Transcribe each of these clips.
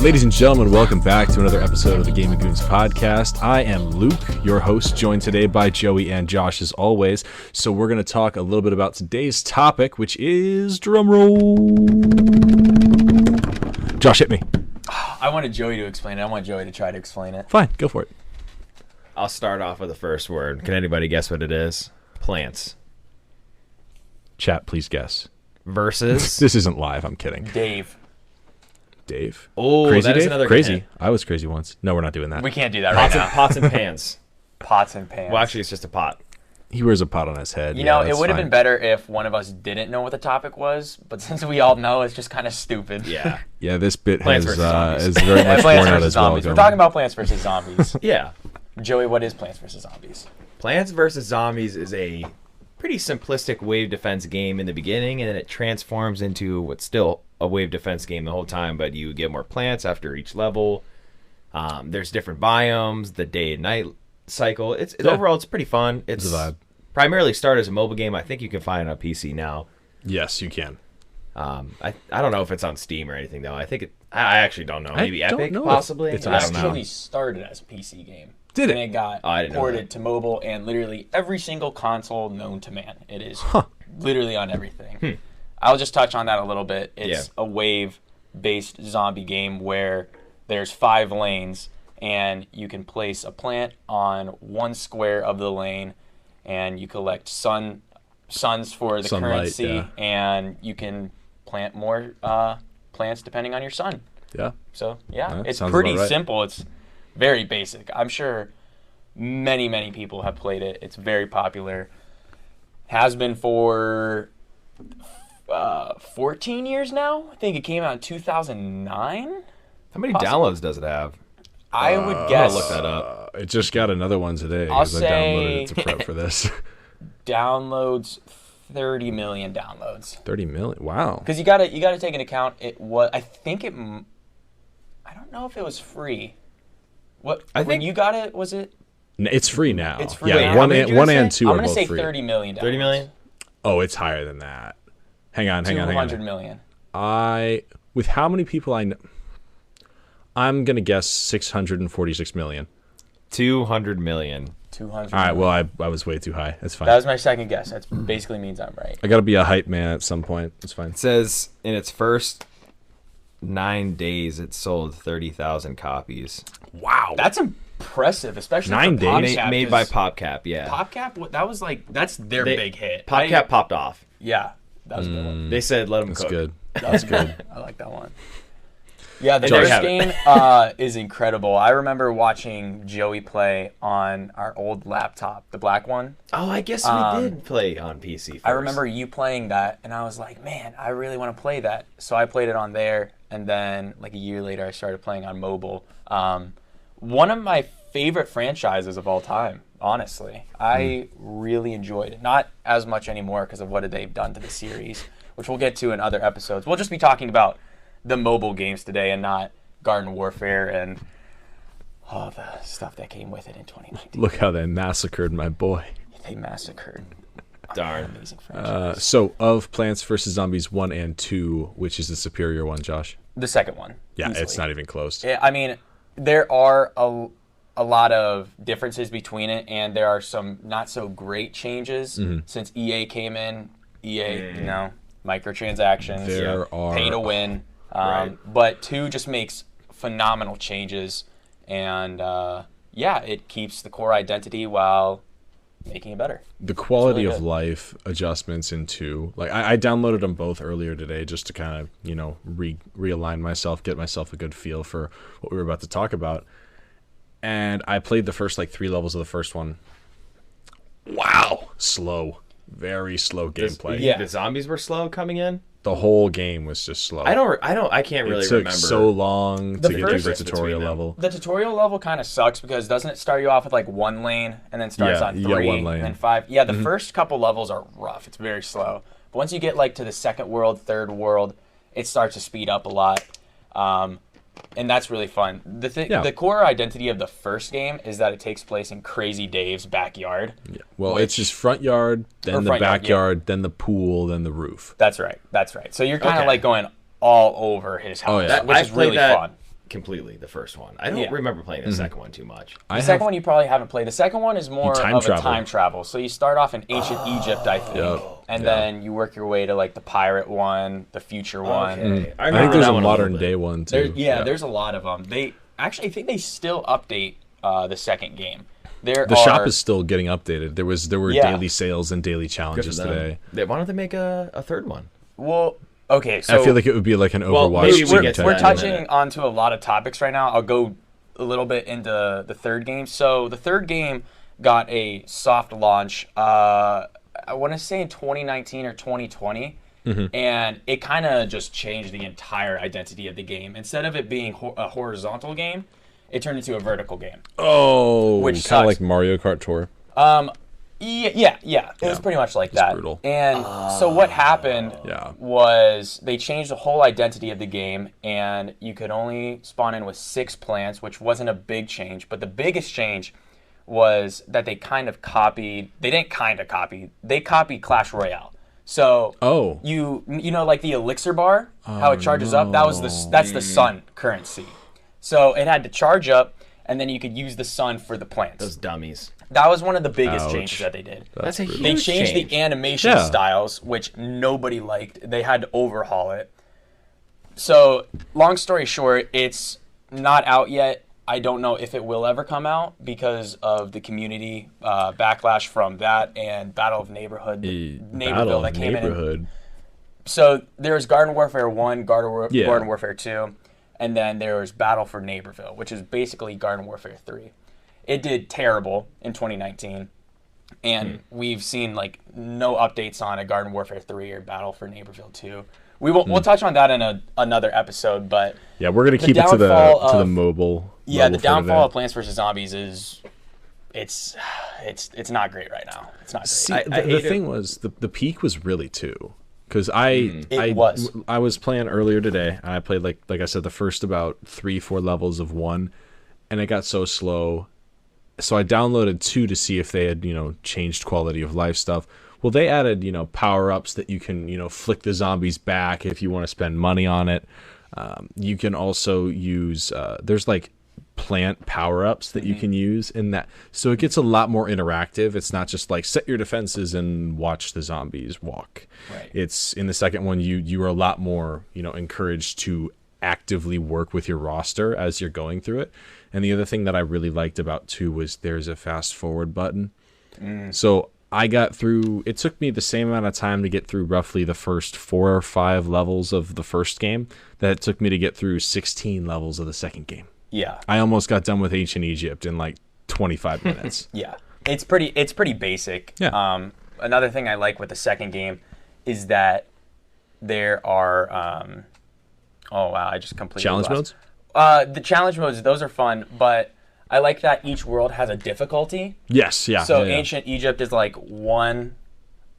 Ladies and gentlemen, welcome back to another episode of the Gaming Goons podcast. I am Luke, your host, joined today by Joey and Josh as always. So we're going to talk a little bit about today's topic, which is drumroll. Josh, hit me. I wanted Joey to explain it. I want Joey to try to explain it. Fine, go for it. I'll start off with the first word. Can anybody guess what it is? Plants. Chat, please guess. Versus. This isn't live, I'm kidding. Dave. Oh, crazy that is Dave? another crazy. hint. I was crazy once. No, we're not doing that. We can't do that right now. Pots and pans. Pots and pans. Well, actually, it's just a pot. He wears a pot on his head. You know, it would have been better if one of us didn't know what the topic was, but since we all know, it's just kind of stupid. Yeah. Yeah, this bit Plants has versus Zombies. is very much Plants worn out versus as well. Zombies. We're talking about Plants versus Zombies. Yeah. Joey, what is Plants versus Zombies? Plants versus Zombies is a pretty simplistic wave defense game in the beginning, and then it transforms into what's still a wave defense game the whole time, but you get more plants after each level. There's different biomes, the day and night cycle. Overall, it's pretty fun. It's a vibe. Primarily started as a mobile game. I think you can find it on PC now. Yes, you can. I don't know if it's on Steam or anything though. I actually don't know. Maybe don't Epic know if possibly. it's It on I don't know. actually started as a PC game. Did it? And it got I didn't know ported that. to mobile and literally every single console known to man. It is literally on everything. I'll just touch on that a little bit. It's a wave-based zombie game where there's 5 lanes and you can place a plant on one square of the lane and you collect suns for the Sunlight, currency and you can plant more plants depending on your sun. Yeah. So, Yeah, it's sounds pretty about right. simple. It's very basic. I'm sure many people have played it. It's very popular. Has been for 14 years now. I think it came out in 2009. How many Possibly. downloads does it have? I would guess I'll look that up. It just got another one today I'll because I downloaded it to say- prep for this. downloads, 30 million downloads. 30 million. Wow. Because you gotta take into account it was. I don't know if it was free. When you got it, was it? It's free now. It's free Yeah, now. one How many and did you one say? and two I'm are gonna both say free. 30 million. 30 million? Oh, it's higher than that. Hang on. 200 million. With how many people I know, I'm gonna guess 646 million. 200 million. 200. All right. Well, I was way too high. That's fine. That was my second guess. That basically means I'm right. I gotta be a hype man at some point. It's fine. It says in its first 9 days, it sold 30,000 copies. Wow. That's impressive, especially 9 for PopCap, days? Made by 'cause PopCap, yeah. PopCap, that was like, that's their big hit. PopCap popped off. Yeah, that was a good one. They said let them That's cook. good. That's good. I like that one. Yeah, the Joey first have it. game is incredible. I remember watching Joey play on our old laptop, the black one. Oh, I guess we did play on PC first. I remember you playing that, and I was like, man, I really want to play that. So I played it on there, and then like a year later, I started playing on mobile. One of my favorite franchises of all time, honestly. I really enjoyed it. Not as much anymore because of what they've done to the series, which we'll get to in other episodes. We'll just be talking about the mobile games today and not Garden Warfare and all the stuff that came with it in 2019. Look how they massacred my boy. They massacred. Darn. Amazing franchise. So of Plants vs Zombies 1 and 2, which is the superior one, Josh? The second one. Yeah, easily. it's not even close. I mean, there are a lot of differences between it, and there are some not so great changes since EA came in. EA, microtransactions, There are- pay to win. Right. But 2 just makes phenomenal changes, and it keeps the core identity while making it better. The quality really of good. life adjustments in 2, like I downloaded them both earlier today just to kind of realign myself, get myself a good feel for what we were about to talk about, and I played the first 3 levels of the first one. Wow, slow, very slow gameplay. Yeah. The zombies were slow coming in. The whole game was just slow. I can't really it took remember. so long The to get through the first- tutorial between them. level. The tutorial level kind of sucks because doesn't it start you off with 1 lane and then starts Yeah, on you got 3 one lane. and then 5? Yeah, the first couple levels are rough. It's very slow. But once you get to the second world, third world, it starts to speed up a lot. And that's really fun. The core identity of the first game is that it takes place in Crazy Dave's backyard. Yeah. Well, it's just front yard, then the front yard, backyard, then the pool, then the roof. That's right. So you're kind of Okay. going all over his house, Oh, yeah. which is really fun. completely the first one. I don't Yeah. remember playing the second one too much. The second one you probably haven't played. The second one is more time of travel. a time travel. So you start off in ancient Egypt, I think, Yep. and then you work your way to like the pirate one, the future one. Okay. I think remember there's that a one modern little bit. day one too. There's a lot of them. They actually, I think they still update the second game. The shop is still getting updated. There were Yeah. daily sales and daily Good for challenges them. today. Why don't they make a third one? well. Okay, so I feel like it would be like an Well, Overwatch. maybe we type get to we're that in a touching minute. onto a lot of topics right now. I'll go a little bit into the third game. So the third game got a soft launch. I want to say in 2019 or 2020, and it kind of just changed the entire identity of the game. Instead of it being a horizontal game, it turned into a vertical game. Oh, Which kind of sucks. like Mario Kart Tour. Yeah. It was pretty much like that. brutal. And so what happened Yeah. was they changed the whole identity of the game, and you could only spawn in with 6 plants, which wasn't a big change. But the biggest change was that they kind of copied. They didn't kind of copy. They copied Clash Royale. So Oh. you know like the elixir bar, how it charges up. That's the sun currency. So it had to charge up, and then you could use the sun for the plants. Those dummies. That was one of the biggest Ouch. changes that they did. That's a brutal. They huge changed change. the animation Yeah. styles, which nobody liked. They had to overhaul it. So, long story short, it's not out yet. I don't know if it will ever come out because of the community backlash from that and Battle of Neighborhood, Battle Neighborville of that came in. Neighborhood. So there's Garden Warfare 1, Garden Yeah. Warfare 2, and then there was Battle for Neighborville, which is basically Garden Warfare 3. It did terrible in 2019, and we've seen like no updates on a Garden Warfare 3 or Battle for Neighborville 2. We'll touch on that in another episode, but Yeah, we're gonna The keep it to the downfall of- mobile. yeah, mobile the for downfall today. of Plants vs Zombies is it's not great right now. It's not great. See, I the hate it. thing was the peak was really 2, because I was playing earlier today, and I played like I said the first about 3-4 levels of 1, and it got so slow. So I downloaded 2 to see if they had changed quality of life stuff. Well, they added power ups that you can flick the zombies back if you want to spend money on it. You can also use there's like plant power ups that you can use in that, so it gets a lot more interactive. It's not just like set your defenses and watch the zombies walk. Right. It's in the second one you are a lot more encouraged to actively work with your roster as you're going through it. And the other thing that I really liked about 2 was there's a fast forward button. So I got through, it took me the same amount of time to get through roughly the first 4 or 5 levels of the first game that it took me to get through 16 levels of the second game. Yeah. I almost got done with ancient Egypt in like 25 minutes. Yeah, it's pretty basic. Yeah. Another thing I like with the second game is that there are oh wow, I just completely Challenge lost. modes? The challenge modes, those are fun, but I like that each world has a difficulty. Yes, yeah. So yeah. ancient Egypt is like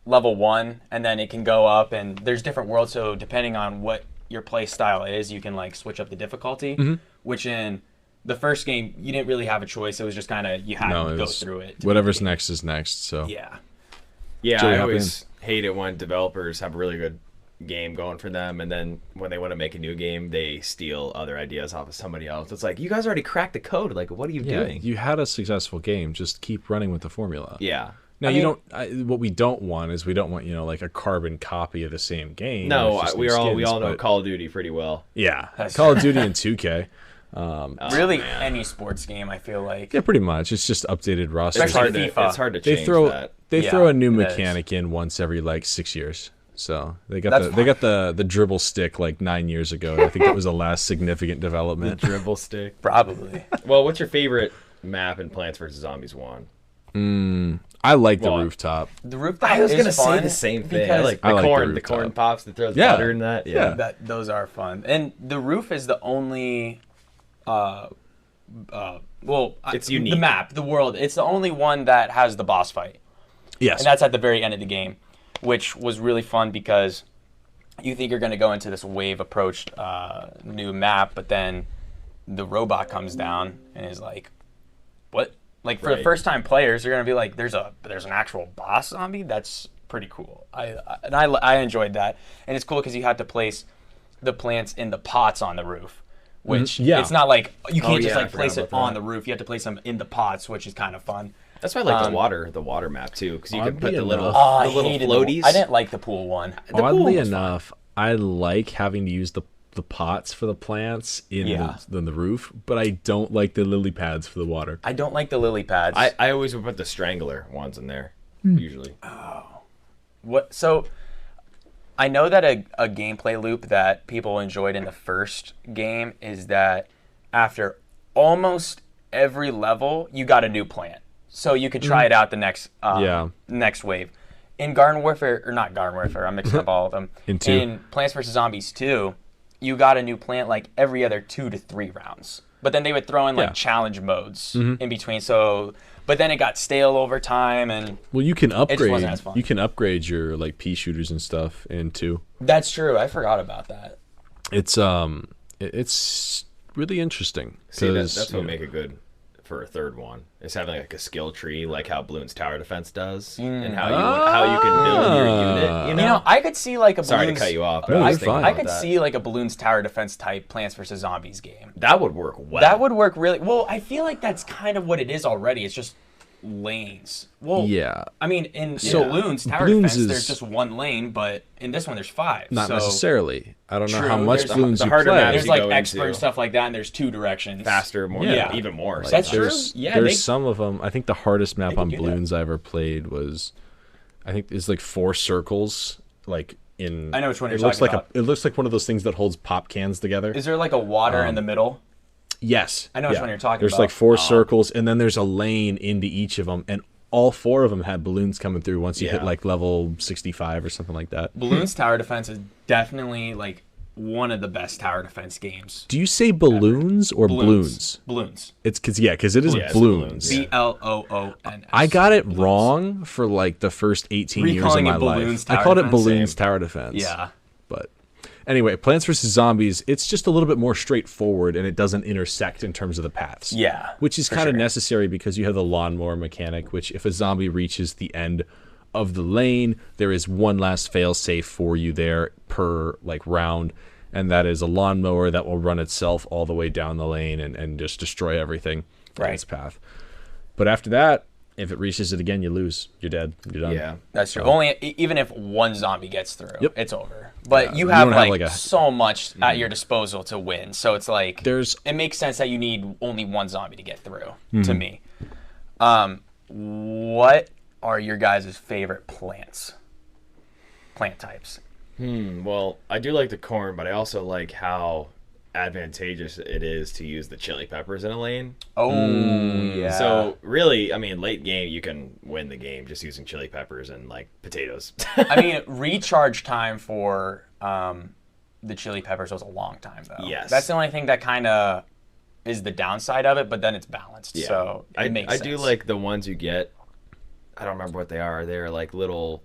level 1, and then it can go up, and there's different worlds. So depending on what your play style is, you can like switch up the difficulty. Which in the first game you didn't really have a choice. It was just kind of you had No, to it go was through it. whatever's next is next. So Yeah. Yeah, Joey, I hop always hate it when developers have a really good game going for them, and then when they want to make a new game, they steal other ideas off of somebody else. It's like, you guys already cracked the code. Like, what are you yeah, doing? you had a successful game. Just keep running with the formula. Yeah. Now I you mean- don't. What we don't want is we don't want like a carbon copy of the same game. No, with just we new all skins, know but- Call of Duty pretty well. Yeah, That's- Call of Duty and 2K. Really, man. any sports game, I feel like. Yeah, pretty much. It's just updated rosters. It's Especially hard to FIFA. it's hard to They change throw that. they Yeah, throw a new it is. mechanic in once every like 6 years. So they got That's they got the dribble stick like 9 years ago. I think that was the last significant development. Dribble stick. Probably. Well, what's your favorite map in Plants vs Zombies 1? I like the Well, rooftop. The rooftop I was is gonna say fun the same thing. I because like the I like the corn, the rooftop. corn pops that throws Yeah. butter in that. Yeah. those are fun. And the roof is the only It's unique. The map, the world, it's the only one that has the boss fight. Yes. And that's at the very end of the game, which was really fun because you think you're going to go into this wave approach new map, but then the robot comes down and is like, what? Like for the Right. first time players, you're going to be like, there's an actual boss zombie? That's pretty cool. I enjoyed that. And it's cool because you had to place the plants in the pots on the roof, which Yeah. it's not like you can't just yeah, I like place forgot it about on that. the roof. You have to place them in the pots, which is kind of fun. That's why I like the water map too, because you can put Oddly the little enough- I the little hated floaties. I didn't like the pool one. The pool Oddly was fun. enough, I like having to use the pots for the plants in Yeah. the roof, but I don't like the lily pads for the water. I don't like the lily pads. I always would put the strangler ones in there usually. What? So I know that a gameplay loop that people enjoyed in the first game is that after almost every level, you got a new plant, so you could try it out the next wave. In Garden Warfare, or not Garden Warfare, I'm mixing up all of them. In Plants vs Zombies 2, you got a new plant like every other 2 to 3 rounds. But then they would throw in like Yeah. challenge modes in between. So, but then it got stale over time, and Well, you can upgrade. wasn't as fun. You can upgrade your like pea shooters and stuff into. that's true. I forgot about that. It's really interesting. See, 'cause, that's you what know, make it good for a third one. Is having like a skill tree, like how Bloons Tower Defense does, and how you can build your unit. You know, You know, I could see like a sorry to Balloons, cut you off. But No, I was you're thinking fine. I about could that. see like a Balloons Tower Defense type Plants vs Zombies game. That would work well. That would work really well. I feel like that's kind of what it is already. It's just lanes. Well, Yeah, I mean, in So, Balloons Tower Balloons Defense, there's is- just one lane, but in this one, there's 5. not so necessarily. I don't know True, how much there's- balloons the you harder play. maps There's you like go expert into. and stuff like that, and there's 2 directions. faster, more, Yeah. even more. That's true. There's, Yeah, there's they- some of them. I think the hardest map could on do that. balloons I ever played was, I think it's like 4 circles, like in. I know which one you're it looks talking like it looks like one of those things that holds pop cans together. Is there like a water in the middle? Yes, I know which one you're talking There's about. like 4 circles, and then there's a lane into each of them, and all 4 of them had balloons coming through once you hit Yeah. like level 65 or something like that. Balloons Tower Defense is definitely like one of the best tower defense games. Do you say balloons or balloons? Balloons. It's because it is Yeah, it's balloons. balloons. BLOONS. I got it wrong for like the first 18 Were you years of calling my it life. Balloons I Tower called it Defense? balloons Same. tower defense. Yeah. But anyway, Plants vs Zombies, it's just a little bit more straightforward, and it doesn't intersect in terms of the paths. Yeah, Which is for kind of sure. necessary because you have the lawnmower mechanic, which if a zombie reaches the end of the lane, there is one last fail safe for you there per like round, and that is a lawnmower that will run itself all the way down the lane and just destroy everything in Right. its path. But after that, if it reaches it again, you lose. You're dead. You're done. Yeah. That's true. Only even if one zombie gets through, Yep. it's over. But Yeah, you you have don't have, like, like, a- so much at your disposal to win. So it's like There's- it makes sense that you need only one zombie to get through. Mm-hmm. To me, what are your guys' favorite plants? Plant types. Well, I do like the corn, but I also like how advantageous it is to use the chili peppers in a lane. Oh yeah. So really, I mean, late game you can win the game just using chili peppers and like potatoes. I mean, recharge time for the chili peppers was a long time though. Yes. That's the only thing that kind of is the downside of it, but then it's balanced. So it makes I sense. do like the ones you get. I don't remember what they are. They're like little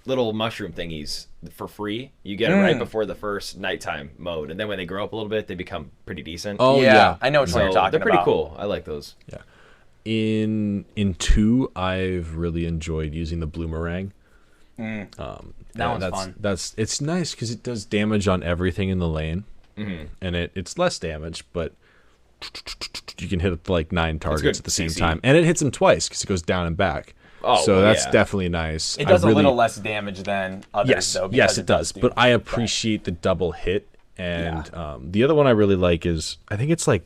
mushroom thingies for free. You get it right before the first nighttime mode, and then when they grow up a little bit, they become pretty decent. Oh yeah, yeah. I know which one so you're talking they're pretty about. cool. I like those. Yeah. In 2, I've really enjoyed using the bloomerang. That Yeah, one's that's, fun. That's it's nice because it does damage on everything in the lane, and it's less damage, but you can hit like 9 targets good at the same CC. time, and it hits them twice because it goes down and back. Oh, so well, that's yeah. definitely nice. It does I a really, little less damage than others, Yes, though. yes, because it does. do But I that. appreciate the double hit, and the other one I really like is I think it's like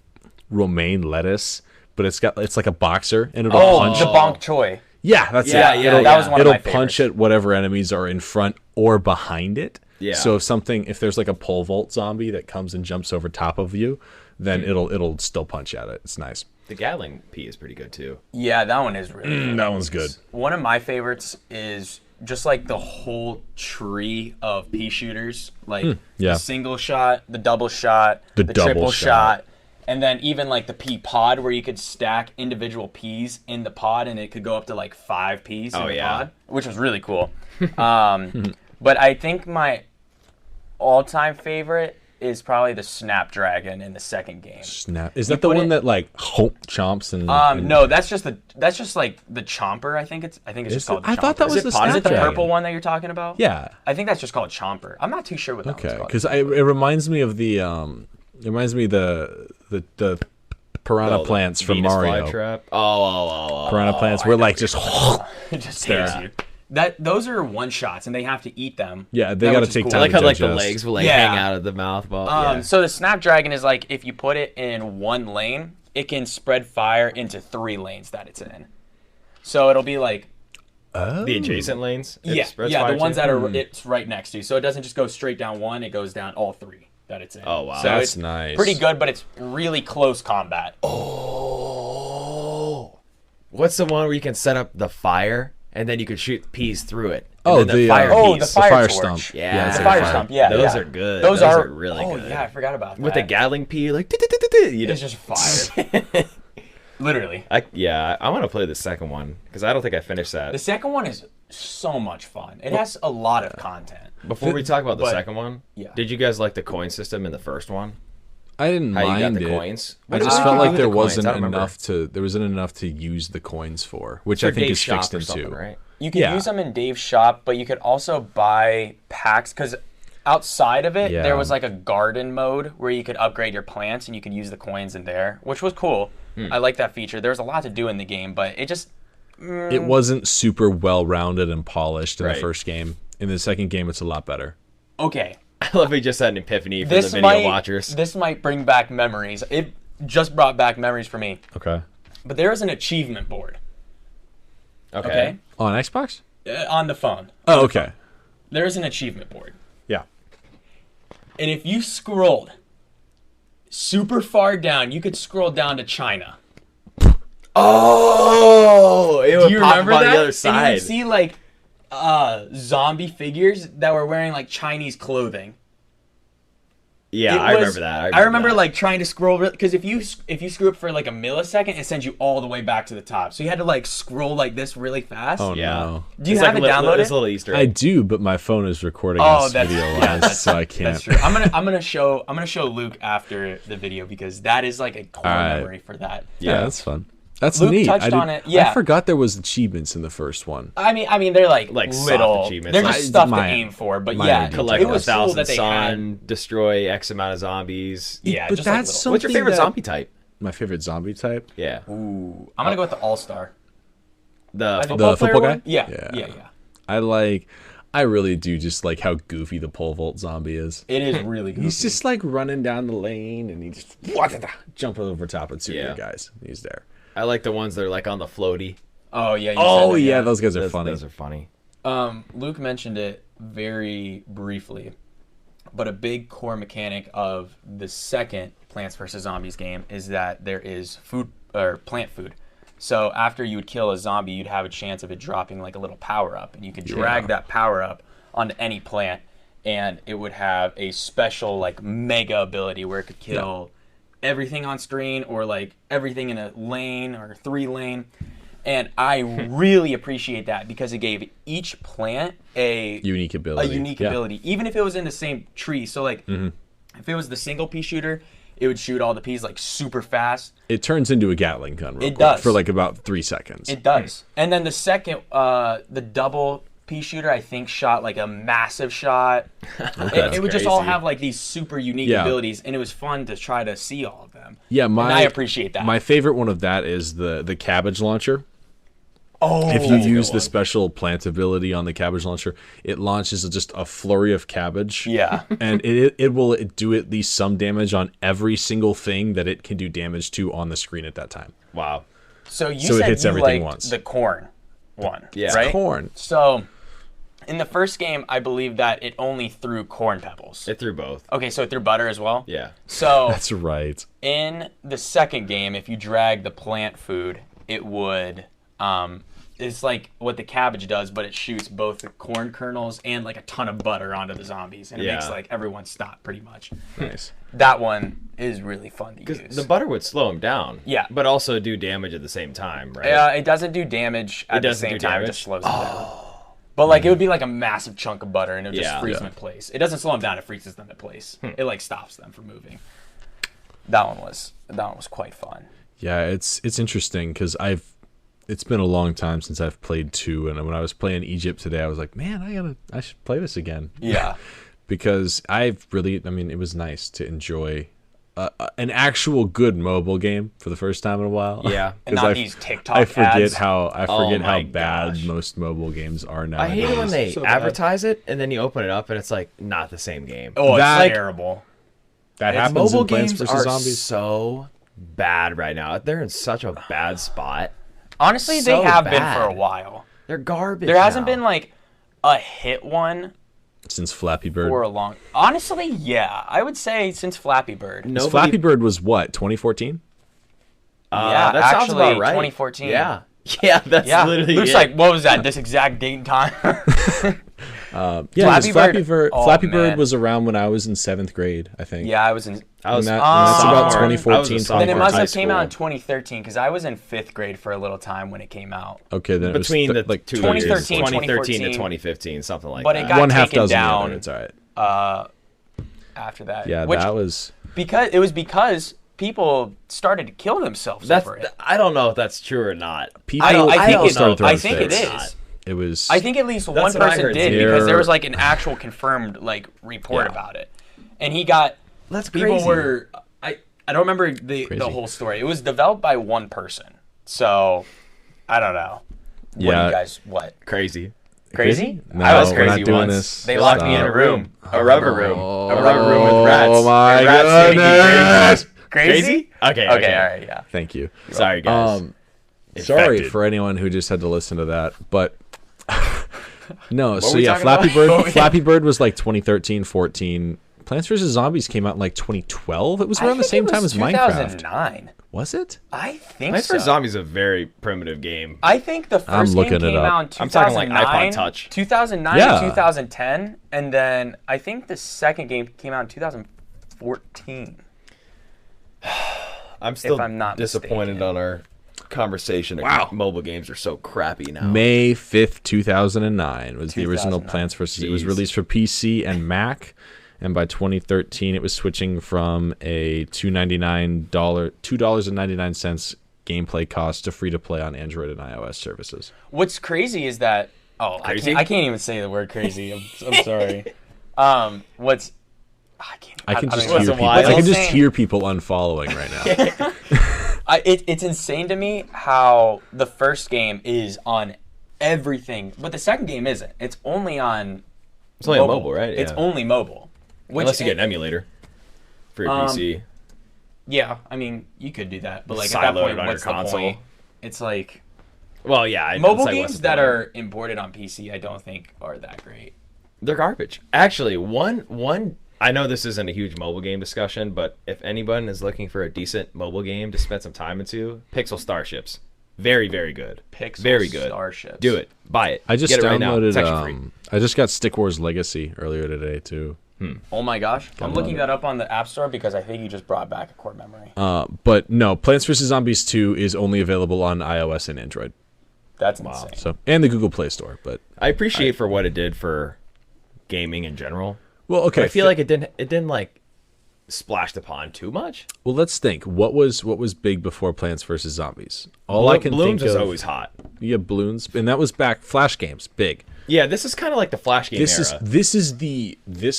romaine lettuce, but it's like a boxer, and it'll Oh, punch. the bonk choy. Yeah, that's Yeah, it. yeah, it'll, that was one of it'll my punch favorites. at whatever enemies are in front or behind it. Yeah. So if there's like a pole vault zombie that comes and jumps over top of you, then it'll still punch at it. It's nice. The Gatling pea is pretty good too. Yeah, that one is really good. That one's good. One of my favorites is just like the whole tree of pea shooters, like yeah. the single shot, the double shot, The the double triple shot. shot, and then even like the pea pod where you could stack individual peas in the pod and it could go up to like 5 peas in Oh, the yeah. pod, which was really cool. But I think my all-time favorite is probably the Snapdragon in the second game. Snap. Is that the put one it- that like chomps and? No, that's just like the chomper. I think it's Is just it? called the I thought that Chomper. was Is the it pod- Is it the Snapdragon. purple one that you're talking about? Yeah. I think that's just called Chomper. I'm not too sure what that one's Okay, called. because it reminds me of the It reminds me of the piranha plants from Venus Mario. Flytrap. Piranha plants were like just It just takes you. Those are one shots, and they have to eat them. yeah, they got to take I time like to how like the digest. legs will like Yeah. hang out of the mouth. Well, So the Snapdragon is like if you put it in one lane, it can spread fire into 3 lanes that it's in. So it'll be like the adjacent lanes. It spreads the fire ones to? that are it's right next to. So it doesn't just go straight down one; it goes down all 3 that it's in. Oh, wow. So That's it's nice. pretty good, but it's really close combat. Oh, what's the one where you can set up the fire and then you can shoot peas through it? And Oh, then the fire the piece. fire stump. torch. Yeah, it's The like a fire stump, yeah. Those yeah. are good. Those Those are are really oh, good. yeah, I forgot about that. With the Gatling pea, like you It's just fire. Literally. I want to play the second one because I don't think I finished that. The second one is so much fun. It has a lot of content. Before we talk about the but- second one, yeah. did you guys like the coin system in the first one? I didn't How you got mind the it. coins? I What just did felt you like do there with the coins? wasn't I don't remember. enough to use the coins for, which For I think Dave's is fixed shop or in something, 2. right? You can Yeah. use them in Dave's shop, but you could also buy packs because outside of it, Yeah. there was like a garden mode where you could upgrade your plants and you could use the coins in there, which was cool. I like that feature. There was a lot to do in the game, but it just It wasn't super well rounded and polished in Right. the first game. In the second game, it's a lot better. okay. I love we just had an epiphany for the video watchers. This might bring back memories. It just brought back memories for me. Okay. But there is an achievement board. Okay. On Xbox? On the phone. Oh, okay. There is an achievement board. Yeah. And if you scrolled super far down, you could scroll down to China. Oh, it Do would you pop remember up on that? the other And you side. would see like zombie figures that were wearing like Chinese clothing. Yeah, It I was- remember that. I remember that. like trying to scroll because if you screw up for like a millisecond, it sends you all the way back to the top. So you had to like scroll like this really fast. Oh, Yeah. no. Do you It's have like it downloaded? It's a little Easter I egg. do, but my phone is recording Oh, this that's video yeah, lines, so I can't. That's true. I'm gonna show Luke after the video because that is like a core Alright. memory for that. Yeah, that's fun. That's Luke neat. touched on it, yeah. I forgot there was achievements in the first one. I mean they're like soft little. achievements. They're just I- stuff my- to aim for. But my yeah, idea. Collect it a was cool thousand that they had. sun, destroy X amount of zombies. Yeah, but just like that's little- so- What's your something favorite that- zombie type? My favorite zombie type? Yeah, Ooh, I'm gonna go with the All Star. the think- football The player football one? guy? Yeah. I really do just like how goofy the pole vault zombie is. It is really good. He's just like running down the lane and he just jump over top of 2 Yeah. guys. He's there. I like the ones that are like on the floaty. Oh yeah. You Oh said that, yeah, those guys are Those, funny. Those are funny. Luke mentioned it very briefly, but a big core mechanic of the second Plants vs Zombies game is that there is food or plant food. So after you would kill a zombie, you'd have a chance of it dropping like a little power up, and you could drag that power up onto any plant, and it would have a special like mega ability where it could kill everything on screen or like everything in a lane or 3 lane. And I really appreciate that because it gave each plant a Unique ability. Yeah. ability, even if it was in the same tree. So like, if it was the single pea shooter, it would shoot all the peas like super fast. It turns into a Gatling gun real It quick does. for like about 3 seconds. It does. And then the second, the double pea shooter, I think shot like a massive shot. It would just all crazy. have like these super unique Yeah. abilities, and it was fun to try to see all of them. Yeah, and I appreciate that. My favorite one of that is the cabbage launcher. oh, If you that's a use good the one. special plant ability on the cabbage launcher, it launches just a flurry of cabbage. Yeah. And it will do at least some damage on every single thing that it can do damage to on the screen at that time. Wow. So you So it said hits you everything liked once. the corn one, Yeah. right? Corn. So in the first game, I believe that it only threw corn pebbles. It threw both. Okay, so it threw butter as well? Yeah. So That's right. in the second game, if you drag the plant food, it would it's like what the cabbage does, but it shoots both the corn kernels and like a ton of butter onto the zombies, and it Yeah. makes like everyone stop pretty much. Nice. That one is really fun to use. Because the butter would slow him down. Yeah. But also do damage at the same time, right? It doesn't do damage at the doesn't same do time. It damage? just slows him down. But like it would be like a massive chunk of butter, and it would just Yeah. freeze Yeah. them in place. It doesn't slow them down; it freezes them in place. It like stops them from moving. That one was quite fun. Yeah, it's interesting because it's been a long time since I've played 2, and when I was playing Egypt today, I was like, man, I should play this again. Yeah. Because it was nice to enjoy an actual good mobile game for the first time in a while. Yeah. And 'Cause not these TikTok I forget ads. how Oh how my bad gosh. most mobile games are now. I hate it when they So bad. advertise it and then you open it up and it's like not the same game. Oh, it's That- terrible. that happens Mobile in Plants games vs are Zombies. so bad right now. They're in such a bad spot. Honestly, So they have been bad. for a while. They're garbage. There hasn't now. been like a hit one Since Flappy Bird. for a long. Honestly, yeah, I would say since Flappy Bird. Because Nobody- Flappy Bird was what, 2014? Yeah, that sounds actually, about right. 2014. Yeah, yeah, that's Yeah, literally Luke's it. like, what was that? This exact date and time? Yeah, Flappy Flappy Bird- Bird. oh, Flappy Bird man. was around when I was in 7th grade, I think. Yeah, I was in. I was. And that's about sophomore. 2014, I was a sophomore Then it in must high have came out in school. 2013 because I was in 5th grade for a little time when it came out. Okay, then Between it the was like 2 two years, 2013, 2013 to 2014, 2015, something like but that. it got one half taken dozen down. the other. It's all right. After that. Yeah, Which, that was. because people started to kill themselves That's. over it. I don't know if that's true or not. People, I think people it- started throwing I think it fits. is. It was. I think at least one what I person heard, did too. because there There- was like an actual confirmed like report Yeah. about it, and he got. That's People crazy. were. I don't remember the Crazy. whole story. It was developed by one person, so I don't know. What do Yeah. you guys what? Crazy. Crazy? No, I was we're crazy not doing once. this. They locked me in a Stop. room. A rubber room. A rubber room with rats. Oh my And rats taking goodness. Crazy? Okay. Okay, all right, yeah. Thank you. Sorry, guys. Sorry Infected. for anyone who just had to listen to that, but no. So we yeah, talking Flappy about? Bird. Oh, yeah. Flappy Bird was like 2013, 14. Plants vs Zombies came out in like 2012. It was around the same time as Minecraft. 2009. Was it? I think Plants so. vs Zombies is a very primitive game. I think the I'm first looking game it came up. out in 2009, I'm talking like iPod Touch. 2009 Yeah. to 2010, and then I think the second game came out in 2014. I'm still I'm not disappointed mistaken. on our conversation. Wow. Mobile games are so crappy now. May 5th, 2009 was the original 2009. Plants vs. It was Jeez. released for PC and Mac, and by 2013 it was switching from a $2.99 gameplay cost to free to play on Android and iOS services. What's crazy is that Crazy? I can't even say the word crazy. I'm sorry. What's I can don't just even hear know. people. wild. I can just Insane. hear people unfollowing right now. It's insane to me how the first game is on everything, but the second game isn't. It's only on. It's only on mobile, right? It's Yeah. only mobile. Which, Unless you get an emulator for your PC. Yeah, I mean, you could do that, but like at Siloed that point, on your what's the console. point? It's like Well, yeah. it's mobile like, what's games the that point? are imported on PC, I don't think are that great. They're garbage. Actually, one. I know this isn't a huge mobile game discussion, but if anyone is looking for a decent mobile game to spend some time into, Pixel Starships. Very, very good. Pixel Very good. Starships. Do it. Buy it. I just Get it right now. downloaded. It's actually free. I just got Stick Wars Legacy earlier today too. Oh my gosh, I'm looking that up on the App Store because I think you just brought back a core memory. But no, Plants vs Zombies 2 is only available on iOS and Android. That's insane. So and the Google Play Store. But I appreciate for what it did for gaming in general. well, okay. But I feel like it didn't like splashed upon too much. Well, let's think. What was big before Plants vs Zombies? All I can Balloons think is of. always hot. Yeah, balloons, and that was back Flash games, big. Yeah, this is kind of like the Flash game era. This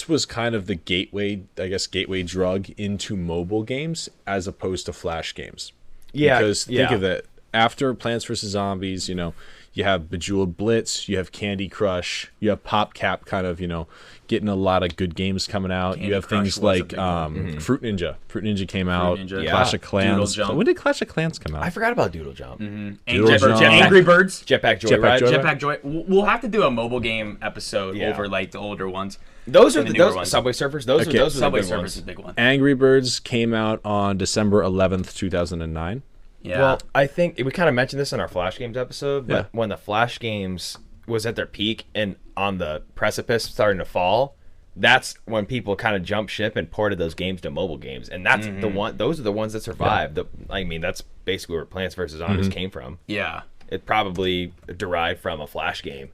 was kind of the gateway drug into mobile games as opposed to Flash games. Yeah, because think yeah. of it. After Plants vs Zombies, you have Bejeweled Blitz, you have Candy Crush, you have PopCap, kind of getting a lot of good games coming out. Candy you have Crush things was a like big one. Fruit Ninja. Fruit Ninja came out. Ninja. Yeah. Clash of Clans. Doodle Jump. When did Clash of Clans come out? I forgot about Doodle Jump. Doodle Jump. Angry Birds. Jetpack Jetpack Joyride. Joyride. Jetpack Joy. We'll have to do a mobile game episode Yeah. over like the older ones. Those are And the the newer those ones. Subway Surfers. Those Okay. are those are the Subway good Surfers ones. is a big one. Angry Birds came out on December 11th, 2009. Yeah. Well, I think we kind of mentioned this in our Flash Games episode, but Yeah. when the Flash Games was at their peak and on the precipice starting to fall, that's when people kind of jumped ship and ported those games to mobile games, and that's the one. Those are the ones that survived. I mean, that's basically where Plants vs Zombies came from. yeah. It probably derived from a Flash game.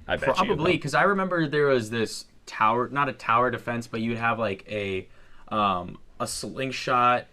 I bet Probably you. because I remember there was this tower, not a tower defense, but you'd have like a slingshot.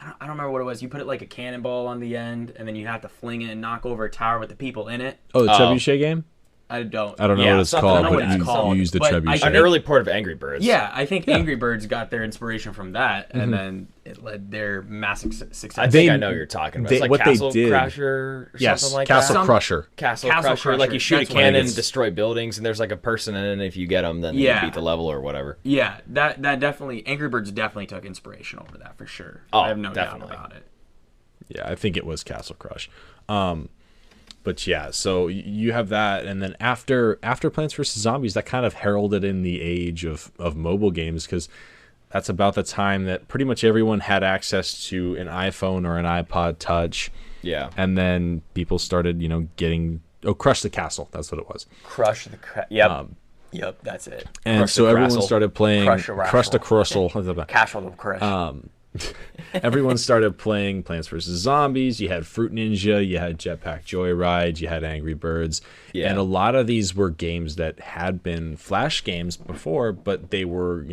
I don't remember what it was. You put it like a cannonball on the end, and then you have to fling it and knock over a tower with the people in it. Oh, the trebuchet game? I don't. I don't know Yeah, what it's something- called, I don't know but what it's called, you use the but I An trebuchet. think- early port of Angry Birds. Yeah, I think Yeah. Angry Birds got their inspiration from that, and then it led their massive success. I think They- I know what you're talking about. they- It's like what they Castle did- Crasher or Yes, something like Castle that. Crusher. Castle Castle Crusher. Like you Crusher, shoot a that's what it cannon, is. destroy buildings, and there's like a person in it, and if you get them, then Yeah. you beat the level or whatever. Yeah, that definitely Angry Birds definitely took inspiration over that for sure. Oh, I have no definitely. doubt about it. Yeah, I think it was Castle Crush. But yeah, so you have that, and then after Plants vs Zombies, that kind of heralded in the age of mobile games, because that's about the time that pretty much everyone had access to an iPhone or an iPod Touch, Yeah. and then people started, getting Crush the Castle. That's what it was. Crush the Yep. Yep, that's it. And Crush so the everyone Castle. started playing Crush the Crush the Castle. Crustle. Castle of Crush. Everyone started playing Plants vs. Zombies. You had Fruit Ninja, you had Jetpack Joyride, you had Angry Birds. Yeah. And a lot of these were games that had been Flash games before, but they were,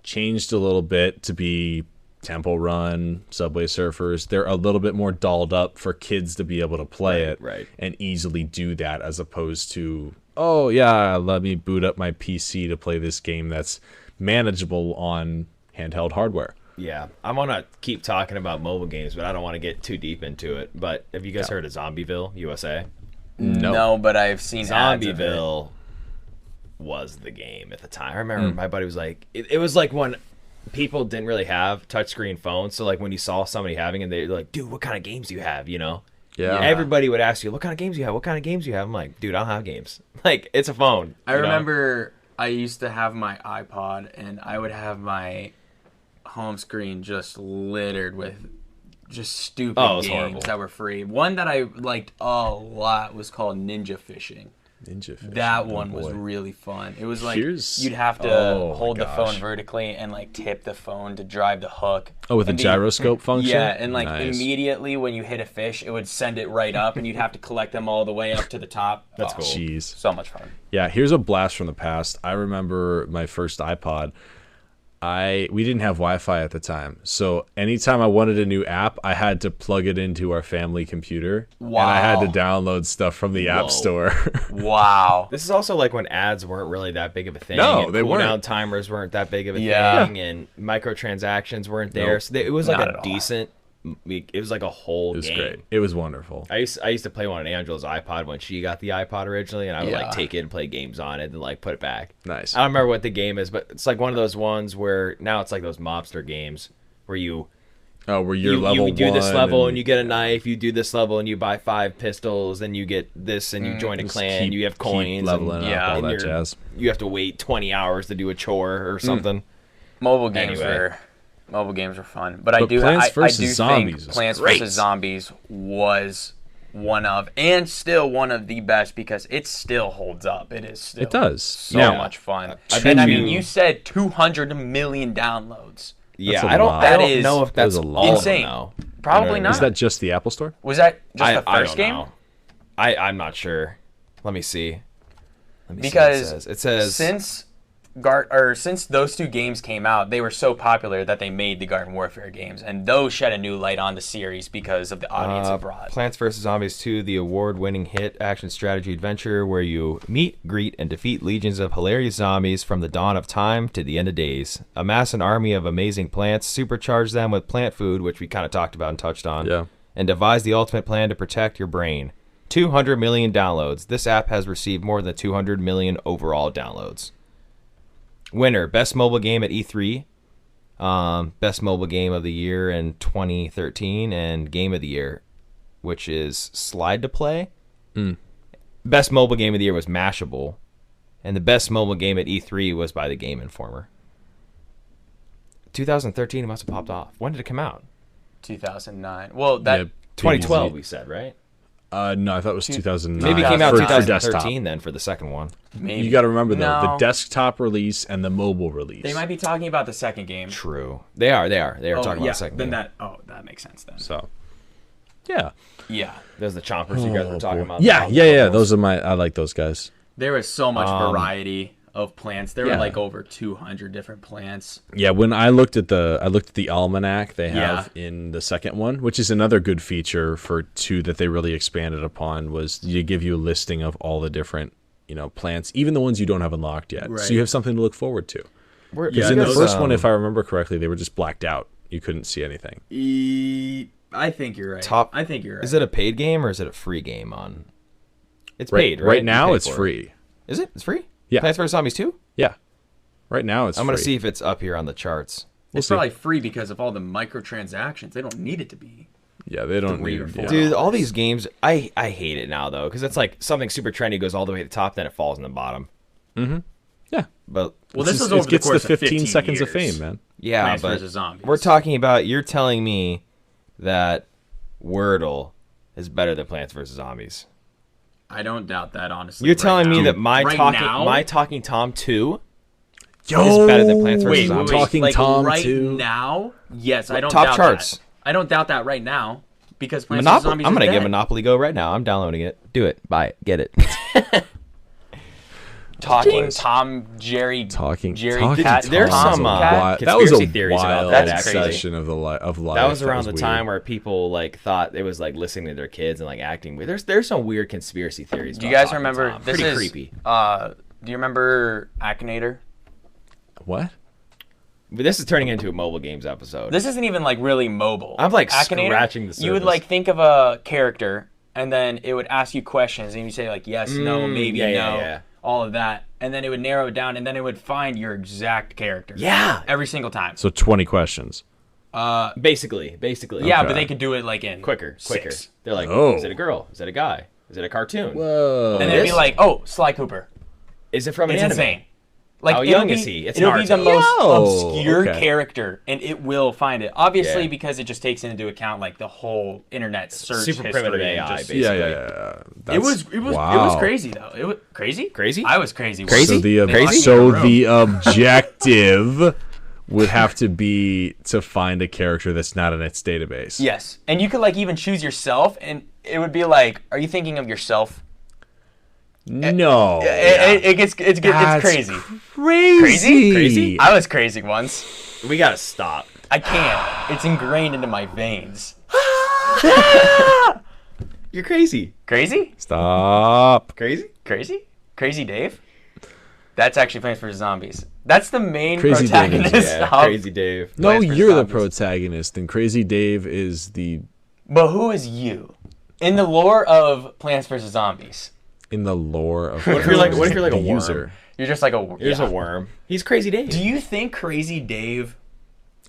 changed a little bit to be Temple Run, Subway Surfers. They're a little bit more dolled up for kids to be able to play it right. and easily do that, as opposed to, oh, yeah, let me boot up my PC to play this game that's manageable on handheld hardware. Yeah, I'm gonna keep talking about mobile games, but I don't want to get too deep into it. But have you guys heard of Zombieville, USA? no, but I've seen ads of it. Zombieville was the game at the time. I remember my buddy was like, it was like when people didn't really have touchscreen phones. So like when you saw somebody having it, they're like, dude, what kind of games do you have? Yeah. Everybody would ask you, what kind of games do you have? What kind of games do you have? I'm like, dude, I don't have games. Like, it's a phone. I you know? remember I used to have my iPod, and I would have my home screen just littered with just stupid Oh, it was games horrible. that were free. One that I liked a lot was called Ninja Fishing. Ninja Fish. That one was really fun. It was like Here's- you'd have to Oh, my hold the gosh. phone vertically and like tip the phone to drive the hook. Oh, with And the gyroscope function? Yeah, and like Nice. immediately when you hit a fish, it would send it right up, and you'd have to collect them all the way up to the top. That's Oh, cool. Jeez. So much fun. Yeah, here's a blast from the past. I remember my first iPod. We didn't have Wi-Fi at the time, so anytime I wanted a new app, I had to plug it into our family computer, and I had to Wow. download stuff from the Whoa. App Store. Wow. This is also like when ads weren't really that big of a thing. No, and they weren't. cooldown timers weren't that big of a Yeah. thing, and microtransactions weren't there. Nope. So it was like Not a at all. decent. It was like a whole It was game. great. It was wonderful. I used to play one on Angela's iPod when she got the iPod originally, and I would Yeah. like take it and play games on it and like put it back. Nice. I don't remember what the game is, but it's like one of those ones where now it's like those mobster games where you Oh, where you're you level do this one level and you get a knife, you do this level and you buy 5 pistols, and you get this and you join a just clan, you have coins, leveling and, up, yeah, all and that you're- jazz. you have to wait 20 hours to do a chore or something. Mobile games Anyway. were fun, but I But do Plants I vs. do Zombies think is Plants great. vs Zombies was one of, and still one of the best, because it still holds up. It is still It does. so Yeah. much fun. I And bet I you- mean, you said 200 million downloads. Yeah, a I don't, lot. I That don't is- know if that's that is a all lot. Insane. Of them, though. Probably You know what I mean? not. Is that just the Apple Store? Was that just the I first don't game? know. I'm not sure. Let me see. Let me Because see what it says. since those two games came out, they were so popular that they made the Garden Warfare games, and those shed a new light on the series because of the audience it brought. Plants vs. Zombies 2, the award-winning hit action strategy adventure where you meet, greet, and defeat legions of hilarious zombies from the dawn of time to the end of days. Amass an army of amazing plants, supercharge them with plant food, which we kind of talked about and touched on, Yeah. and devise the ultimate plan to protect your brain. 200 million downloads. This app has received more than 200 million overall downloads. Winner, best mobile game at E3. Best mobile game of the year in 2013, and game of the year, which is Slide to Play. Best mobile game of the year was Mashable, and the best mobile game at E3 was by the Game Informer. 2013, it must have popped off. When did it come out? 2009. Well, that Yeah, 2012, DBZ. we said, right? No, I thought it was 2009. Maybe it came out for 2013 desktop. then for the second one. maybe. You got to remember though, No. the desktop release and the mobile release. They might be talking about the second game. True. They are talking yeah, about the second then game. that makes sense then. So, yeah, Yeah. Those are the chompers you guys were talking about. yeah, yeah. Those are I like those guys. There was so much variety of plants. There yeah. were like over 200 different plants. Yeah, when I looked at the almanac they Yeah. have in the second one, which is another good feature for 2 that they really expanded upon, was you give you a listing of all the different plants, even the ones you don't have unlocked yet. Right. So you have something to look forward to. Yeah, In the those, first one, if I remember correctly, they were just blacked out. You couldn't see anything. I think you're right. Top- I think you're right. Is it a paid game or is it a free game on? It's Right, paid, right? right You now, pay it's for it. free. Is it? It's free? Yeah. Plants vs. Zombies 2? Yeah. Right now, it's I'm going to free. see if it's up here on the charts. It's see. probably free because of all the microtransactions. They don't need it to be. Yeah, they don't 3 need or it. 4. Yeah. Dude, all these games, I hate it now, though, because it's like something super trendy goes all the way to the top, then it falls in the bottom. Yeah. But Well, It's this just- is over it gets the course the of 15 seconds of years. fame, man. yeah, Plants but vs. Zombies. we're talking about, you're telling me that Wordle is better than Plants vs. Zombies. I don't doubt that, honestly. You're right telling me now. that My Right Talking now? My Talking Tom 2 Yo, is better than Plants vs. Wait, Zombies. Talking like Tom right too. now? Yes, I don't Top doubt charts. that. I don't doubt that right now because Plants vs. Monopoly. Zombies I'm is gonna get dead. Monopoly Go right now. I'm downloading it. Do it. Buy it. Get it. Talking Tom, Jerry, Talking Cat. Tom There's was some, a cat that was a conspiracy theories about wild that. That's crazy. session of life. That was around the weird. time where people like thought it was like listening to their kids and like acting weird. There's some weird conspiracy theories. Do you about guys Talking remember? Tom. This Pretty is creepy. Do you remember Akinator? What? But this is turning into a mobile games episode. This isn't even like really mobile. I'm, like, Akinator, scratching the You would surface. like think of a character, and then it would ask you questions, and you say like yes, no, maybe, yeah, no, yeah, yeah. all of that, and then it would narrow it down, and then it would find your exact character. Yeah. every single time. So 20 questions. Basically. Yeah, Okay. but they could do it like in Quicker. 6. They're like, Oh. is it a girl? Is it a guy? Is it a cartoon? Whoa. And then it'd be This? like, oh, Sly Cooper. Is it from an It's anime? insane. Like How it'll young be, is he? It's it'll be the Naruto. most Yo, obscure okay. character, and it will find it. Obviously, Yeah. because it just takes into account like the whole internet search Super history. primitive and AI, just- basically. Yeah. It was it was wow. crazy though. It was crazy. Crazy? I was crazy. Crazy? So the They locked me in a so room. the objective would have to be to find a character that's not in its database. Yes, and you could like even choose yourself, and it would be like, are you thinking of yourself? No. It gets That's crazy. Crazy. Crazy? I was crazy once. We gotta stop. I can't. It's ingrained into my veins. You're crazy. Crazy? Stop. Crazy? Crazy Dave? That's actually Plants vs. Zombies. That's the main Crazy Dave is- protagonist. Yeah, of- Crazy Dave. No, Plants vs. you're the Zombies. protagonist, and Crazy Dave is the But who is you? In the lore of Plants vs. Zombies, in the lore of. What if you're like a the worm? user? you're just like a. Here's yeah. a worm. He's Crazy Dave. Do you think Crazy Dave?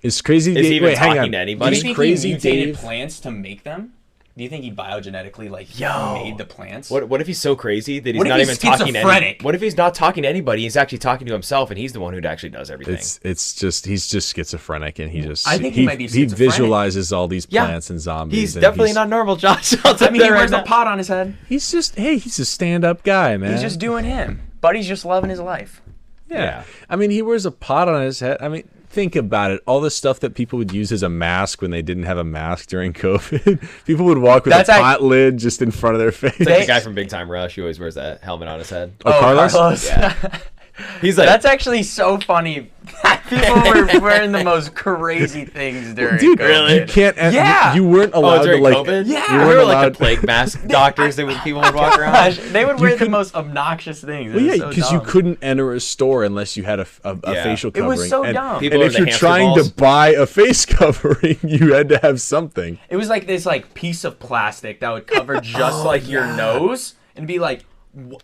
Is Crazy Dave? he even Wait, hang talking on. to Do anybody? you think Crazy he mutated Dave- plants to make them? Do you think he biogenetically like made the plants? What if he's so crazy that he's What if not he's even talking to schizophrenic? anybody? What if he's not talking to anybody? He's actually talking to himself, and he's the one who actually does everything. It's just he's just schizophrenic, and he just I think he might be he schizophrenic. visualizes all these Yeah. plants and zombies. He's and definitely not normal, Josh. I'll tell I mean, you he that wears right a now. pot on his head. He's a stand-up guy, man. He's just doing him. Buddy's just loving his life. yeah. I mean, he wears a pot on his head. I mean, think about it. All the stuff that people would use as a mask when they didn't have a mask during COVID. People would walk with That's a pot lid just in front of their face. Like the guy from Big Time Rush, who always wears that helmet on his head. Oh, Carlos? Yeah. He's like, That's actually so funny. People were wearing the most crazy things during Dude, COVID. you can't. Yeah. You weren't allowed during to like. COVID? Yeah. you There weren't were like allowed. the plague mask doctors that people would walk around. Gosh, they would wear the couldn't- most obnoxious things. Well, It was yeah, so because you dumb. couldn't enter a store unless you had a Yeah. facial It covering. was so and, dumb. People and with if the you're hamster trying balls. to buy a face covering, you had to have something. It was like this like piece of plastic that would cover just like your nose and be like,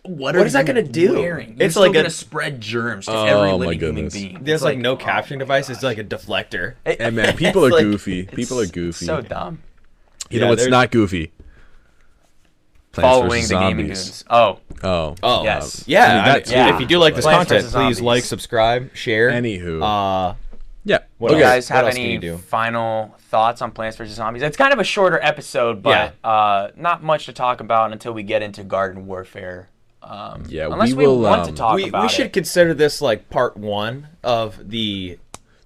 what is that you gonna do? wearing? It's You're like still a- gonna spread germs to Oh, every my living human goodness. being. There's It's like no oh capturing my device. gosh. It's like a deflector. And man, people are It's like- goofy. People are goofy. So dumb. You know Yeah, what's there's- not goofy? Plants Following vs. the gaming Zombies. goons. Oh, Oh. Oh, yes. Yeah, I mean, that dude, too. if you do like this Plants content, vs. please Zombies. like, subscribe, share. Anywho. Yeah. What Do you else? guys have What else can any you do? final thoughts on Plants vs. Zombies? It's kind of a shorter episode, but not much to talk about until we get into Garden Warfare. Yeah, Unless we will, want to talk We about should it. consider this like part one of the.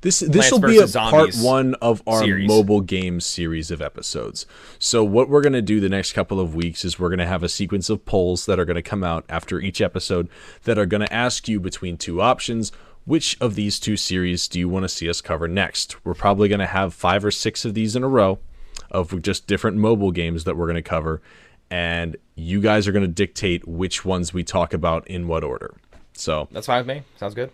This Plants will be a vs. part Zombies one of our series. mobile game series of episodes. So what we're going to do the next couple of weeks is we're going to have a sequence of polls that are going to come out after each episode that are going to ask you between two options, which of these two series do you want to see us cover next? We're probably going to have 5 or 6 of these in a row of just different mobile games that we're going to cover. and you guys are going to dictate which ones we talk about in what order. So That's fine with me. Sounds good.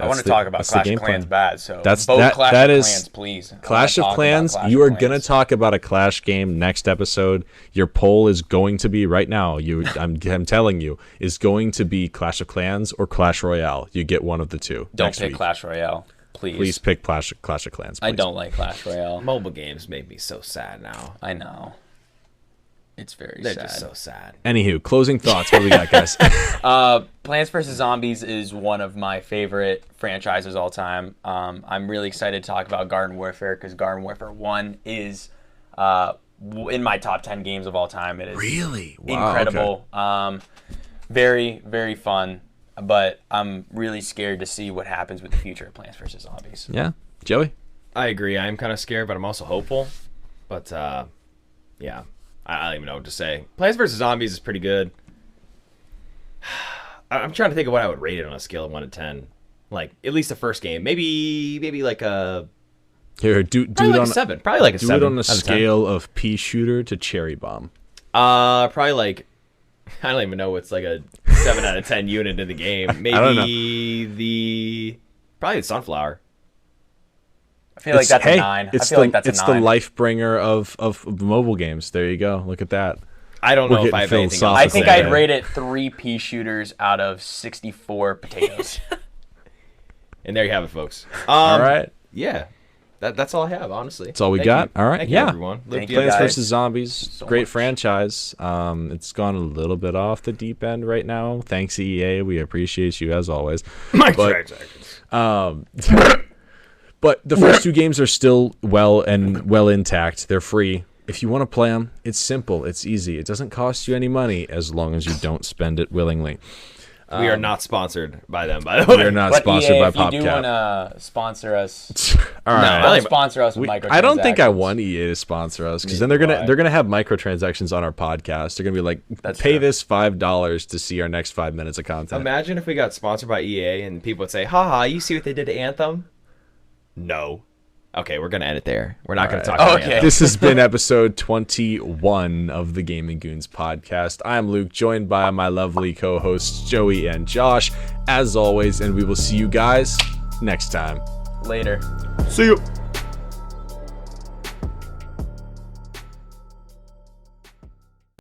I want to talk about Clash of Clans bad, so That's vote Clash that of is Clans, please. Clash of Clans. You are going to talk about a Clash game next episode. Your poll is going to be right now. I'm telling you, is going to be Clash of Clans or Clash Royale. You get one of the two. Don't pick Clash Royale, please. Please pick Clash of Clans. Please. I don't like Clash Royale. Mobile games make me so sad now. I know. It's very They're sad. just so sad. Anywho, closing thoughts. What do we got, guys? Plants vs. Zombies is one of my favorite franchises all time. I'm really excited to talk about Garden Warfare because Garden Warfare 1 is in my top 10 games of all time. It is Really? Wow, incredible. Okay. Very, very fun. But I'm really scared to see what happens with the future of Plants vs. Zombies. Yeah. Joey? I agree. I'm kind of scared, but I'm also hopeful. But, yeah. I don't even know what to say. Plants vs. Zombies is pretty good. I'm trying to think of what I would rate it on a scale of 1 to 10. Like, at least the first game. Maybe like a... Here, do it like on a 7. Probably like a 7. Do it on a out of 10. scale of pea shooter to cherry bomb. Probably like... I don't even know what's like a 7 out of 10 unit in the game. Maybe I don't know. Probably the sunflower. I feel like that's a 9. I feel like that's a 9. It's the life bringer of mobile games. There you go. Look at that. I don't know if I have anything else. I think I'd rate it 3 pea shooters out of 64 potatoes. And there you have it, folks. All right. Yeah. That's all I have, honestly. That's all we got. You. All right. Thank yeah. you, everyone. Plants vs. Zombies. So great much. franchise. It's gone a little bit off the deep end right now. Thanks, EA. We appreciate you as always. But the first 2 games are still well intact. They're free. If you want to play them, it's simple. It's easy. It doesn't cost you any money as long as you don't spend it willingly. We are not sponsored by them, by the way. We are not But sponsored EA, by if you do PopCap. want to sponsor us, All right. don't sponsor us with microtransactions. I don't think I want EA to sponsor us because then they're gonna have microtransactions on our podcast. They're gonna be like, pay this $5 to see our next 5 minutes of content. Imagine if we got sponsored by EA and people would say, haha, you see what they did to Anthem? No. Okay, we're going to end it there. We're not going to talk about Anthem. This has been episode 21 of the Gaming Goons podcast. I'm Luke, joined by my lovely co-hosts Joey and Josh, as always, and we will see you guys next time. Later. See you.